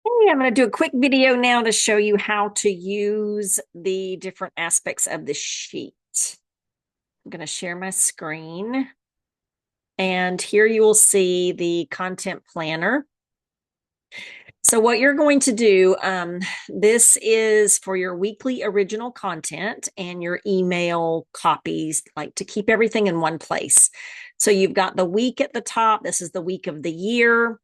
Hey, I'm going to do a quick video now to show you how to use the different aspects of the sheet. I'm going to share my screen. And here you will see the content planner. So what you're going to do, this is for your weekly original content and your email copies, like to keep everything in one place. So you've got the week at the top. This is the week of the year.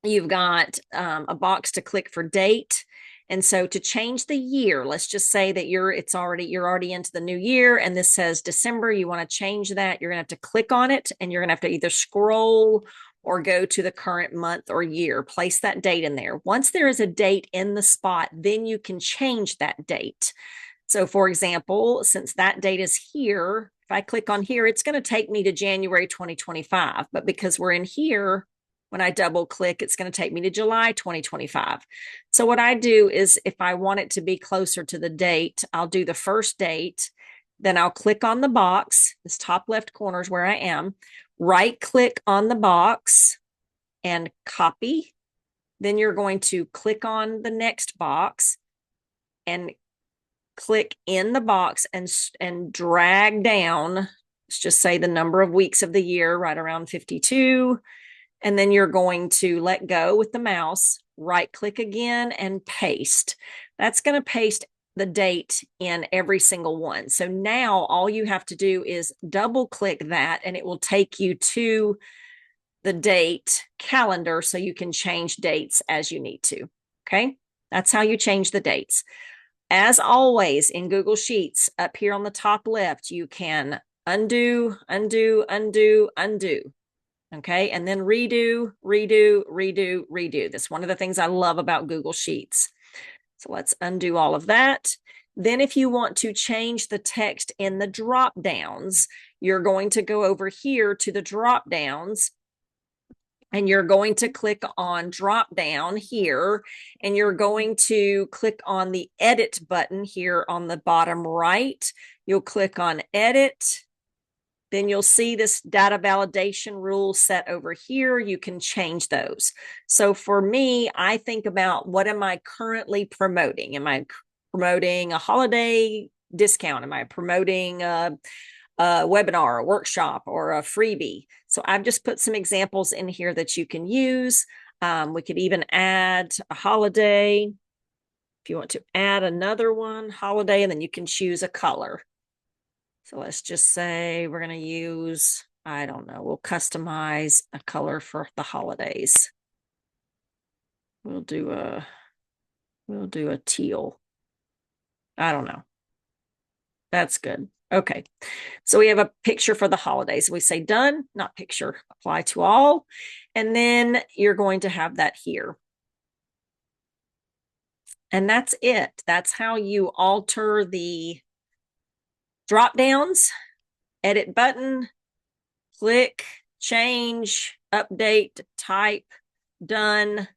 You've got a box to click for date. And so to change the year, let's just say that you're already into the new year and this says December, you want to change that, you're going to have to click on it and you're going to have to either scroll or go to the current month or year, place that date in there. Once there is a date in the spot, then you can change that date. So for example, since that date is here, if I click on here, it's going to take me to January 2025, but because we're in here, when I double click, it's going to take me to July 2025. So what I do is if I want it to be closer to the date, I'll do the first date, then I'll click on the box. This top left corner is where I am. Right click on the box and copy. Then you're going to click on the next box and click in the box and drag down. Let's just say the number of weeks of the year, right around 52. And then you're going to let go with the mouse, right click again and paste. That's going to paste the date in every single one. So now all you have to do is double click that and it will take you to the date calendar so you can change dates as you need to. Okay. That's how you change the dates. As always in Google Sheets, up here on the top left, you can undo, undo, undo, undo. Okay. And then redo, redo, redo, redo. That's one of the things I love about Google Sheets. So let's undo all of that. Then if you want to change the text in the drop downs, you're going to go over here to the drop downs and you're going to click on drop down here and you're going to click on the edit button here on the bottom right. You'll click on edit. Then you'll see this data validation rule set over here. You can change those. So for me, I think about what am I currently promoting? Am I promoting a holiday discount? Am I promoting a webinar, a workshop, or a freebie? So I've just put some examples in here that you can use. We could even add a holiday. If you want to add another one, holiday, and then you can choose a color. So let's just say we're going to use, I don't know, we'll customize a color for the holidays. We'll do a teal. I don't know. That's good. Okay. So we have a picture for the holidays. We say done, not picture, apply to all. And then you're going to have that here. And that's it. That's how you alter the drop downs, edit button, click, change, update, type, done.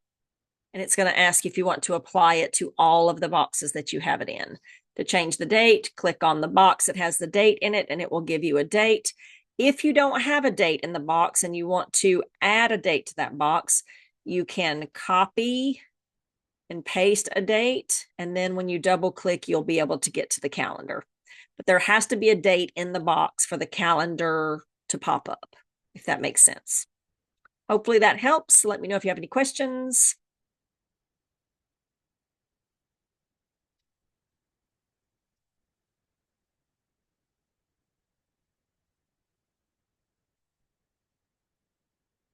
And it's going to ask if you want to apply it to all of the boxes that you have it in. To change the date, click on the box that has the date in it, and it will give you a date. If you don't have a date in the box and you want to add a date to that box, you can copy and paste a date. And then when you double click, you'll be able to get to the calendar. But there has to be a date in the box for the calendar to pop up, if that makes sense. Hopefully that helps. Let me know if you have any questions.